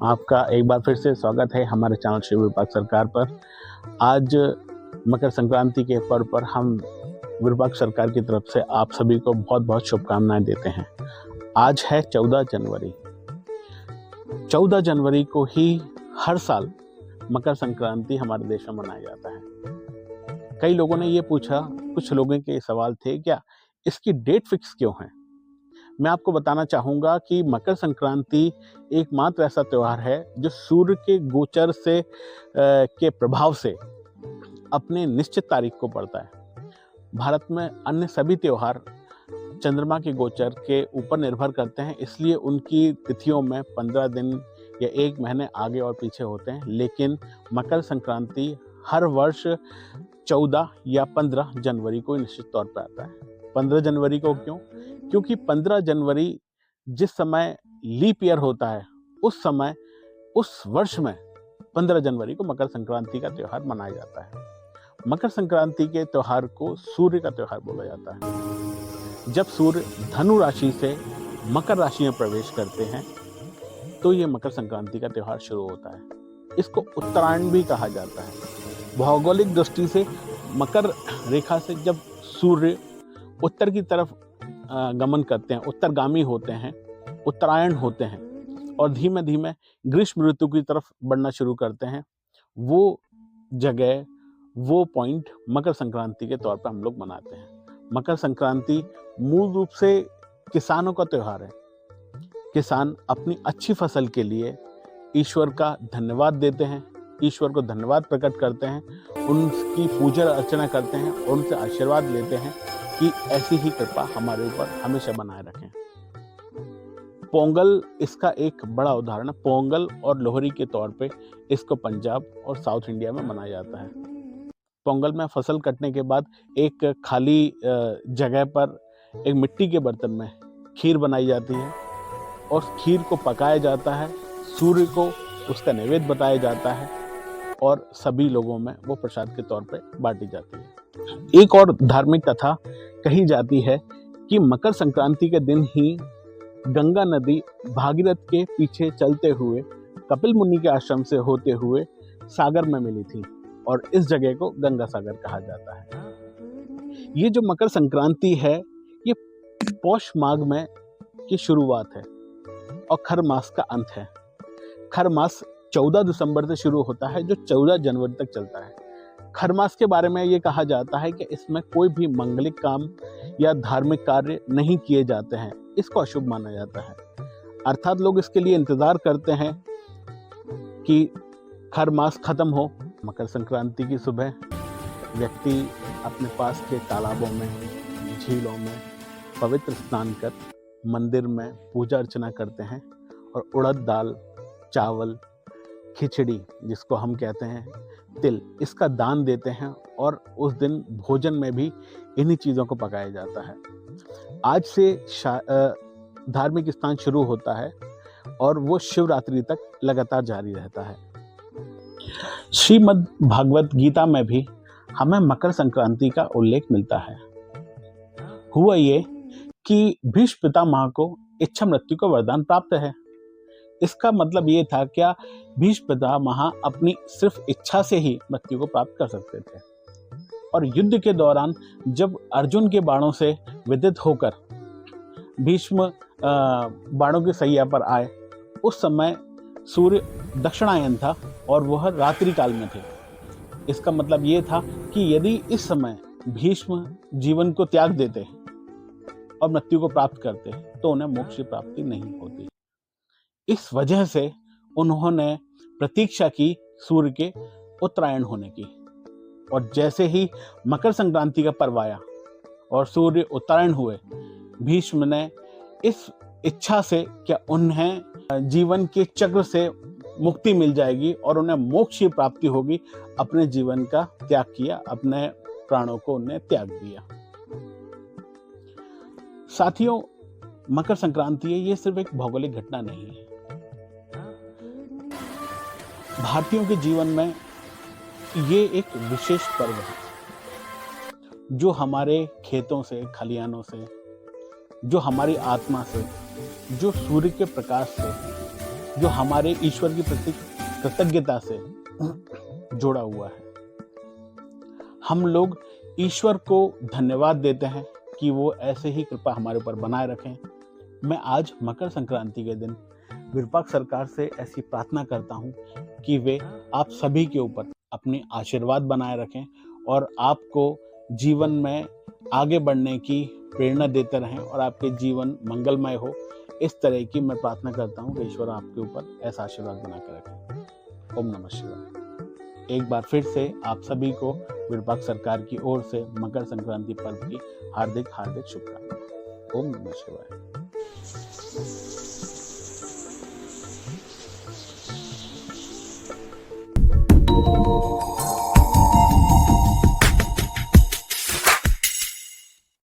आपका एक बार फिर से स्वागत है हमारे चैनल श्री विरूपाक्ष सरकार पर। आज मकर संक्रांति के पर्व पर हम विरूपाक्ष सरकार की तरफ से आप सभी को बहुत बहुत शुभकामनाएं देते हैं। आज है 14 जनवरी। 14 जनवरी को ही हर साल मकर संक्रांति हमारे देश में मनाया जाता है। कई लोगों ने ये पूछा, कुछ लोगों के सवाल थे, क्या इसकी डेट फिक्स क्यों है? मैं आपको बताना चाहूँगा कि मकर संक्रांति एकमात्र ऐसा त्यौहार है जो सूर्य के गोचर से के प्रभाव से अपने निश्चित तारीख को पड़ता है। भारत में अन्य सभी त्यौहार चंद्रमा के गोचर के ऊपर निर्भर करते हैं, इसलिए उनकी तिथियों में 15 दिन या 1 महीने आगे और पीछे होते हैं। लेकिन मकर संक्रांति हर वर्ष 14 या 15 जनवरी को निश्चित तौर पर आता है। 15 जनवरी को क्यों? क्योंकि 15 जनवरी जिस समय लीप ईयर होता है, उस समय उस वर्ष में 15 जनवरी को मकर संक्रांति का त्यौहार मनाया जाता है। मकर संक्रांति के त्यौहार को सूर्य का त्यौहार बोला जाता है। जब सूर्य धनु राशि से मकर राशि में प्रवेश करते हैं तो ये मकर संक्रांति का त्यौहार शुरू होता है। इसको उत्तरायण भी कहा जाता है। भौगोलिक दृष्टि से मकर रेखा से जब सूर्य उत्तर की तरफ गमन करते हैं, उत्तरगामी होते हैं, उत्तरायण होते हैं और धीमे धीमे ग्रीष्म ऋतु की तरफ बढ़ना शुरू करते हैं, वो जगह, वो पॉइंट मकर संक्रांति के तौर पर हम लोग मनाते हैं। मकर संक्रांति मूल रूप से किसानों का त्यौहार है। किसान अपनी अच्छी फसल के लिए ईश्वर का धन्यवाद देते हैं, ईश्वर को धन्यवाद प्रकट करते हैं, उनकी पूजा अर्चना करते हैं और उनसे आशीर्वाद लेते हैं कि ऐसी ही कृपा हमारे ऊपर हमेशा बनाए रखें। पोंगल इसका एक बड़ा उदाहरण है। पोंगल और लोहड़ी के तौर पे इसको पंजाब और साउथ इंडिया में मनाया जाता है। पोंगल में फसल कटने के बाद एक खाली जगह पर एक मिट्टी के बर्तन में खीर बनाई जाती है और खीर को पकाया जाता है, सूर्य को उसका नैवेद्य बताया जाता है और सभी लोगों में वो प्रसाद के तौर पे बांटी जाती है। एक और धार्मिक कथा कही जाती है कि मकर संक्रांति के दिन ही गंगा नदी भागीरथ के पीछे चलते हुए कपिल मुनि के आश्रम से होते हुए सागर में मिली थी और इस जगह को गंगा सागर कहा जाता है। ये जो मकर संक्रांति है, ये पौष माघ में की शुरुआत है और खर मास का अंत है। खर मास 14 दिसंबर से शुरू होता है जो 14 जनवरी तक चलता है। खर मास के बारे में ये कहा जाता है कि इसमें कोई भी मंगलिक काम या धार्मिक कार्य नहीं किए जाते हैं, इसको अशुभ माना जाता है। अर्थात लोग इसके लिए इंतजार करते हैं कि खर मास खत्म हो। मकर संक्रांति की सुबह व्यक्ति अपने पास के तालाबों में, झीलों में पवित्र स्नान कर मंदिर में पूजा अर्चना करते हैं और उड़द दाल, चावल, खिचड़ी जिसको हम कहते हैं तिल, इसका दान देते हैं और उस दिन भोजन में भी इन्हीं चीज़ों को पकाया जाता है। आज से धार्मिक स्नान शुरू होता है और वो शिवरात्रि तक लगातार जारी रहता है। श्रीमद् भागवत गीता में भी हमें मकर संक्रांति का उल्लेख मिलता है। हुआ ये कि भीष्म पितामह को इच्छा मृत्यु का वरदान प्राप्त है। इसका मतलब ये था क्या भीष्म पितामह अपनी सिर्फ इच्छा से ही मृत्यु को प्राप्त कर सकते थे और युद्ध के दौरान जब अर्जुन के बाणों से विदित होकर भीष्म बाणों की सैया पर आए, उस समय सूर्य दक्षिणायन था और वह रात्रि काल में थे। इसका मतलब ये था कि यदि इस समय भीष्म जीवन को त्याग देते और मृत्यु को प्राप्त करते तो उन्हें मोक्ष की प्राप्ति नहीं होती। इस वजह से उन्होंने प्रतीक्षा की सूर्य के उत्तरायण होने की और जैसे ही मकर संक्रांति का पर्व आया और सूर्य उत्तरायण हुए, भीष्म ने इस इच्छा से क्या उन्हें जीवन के चक्र से मुक्ति मिल जाएगी और उन्हें मोक्ष की प्राप्ति होगी, अपने जीवन का त्याग किया, अपने प्राणों को उन्हें त्याग दिया। साथियों, मकर संक्रांति है, ये सिर्फ एक भौगोलिक घटना नहीं है। भारतीयों के जीवन में ये एक विशेष पर्व है जो हमारे खेतों से, खलिहानों से, जो हमारी आत्मा से, जो सूर्य के प्रकाश से जो हमारे ईश्वर की प्रति कृतज्ञता से जुड़ा हुआ है। हम लोग ईश्वर को धन्यवाद देते हैं कि वो ऐसे ही कृपा हमारे ऊपर बनाए रखें। मैं आज मकर संक्रांति के दिन विरूपाक्ष सरकार से ऐसी प्रार्थना करता हूँ कि वे आप सभी के ऊपर अपने आशीर्वाद बनाए रखें और आपको जीवन में आगे बढ़ने की प्रेरणा देते रहें और आपके जीवन मंगलमय हो। इस तरह की मैं प्रार्थना करता हूँ कि ईश्वर आपके ऊपर ऐसा आशीर्वाद बना कर रखें। ओम नमः शिवाय। एक बार फिर से आप सभी को विरूपाक्ष सरकार की ओर से मकर संक्रांति पर्व की हार्दिक हार्दिक शुभकामनाएं। ओम नमः शिवाय।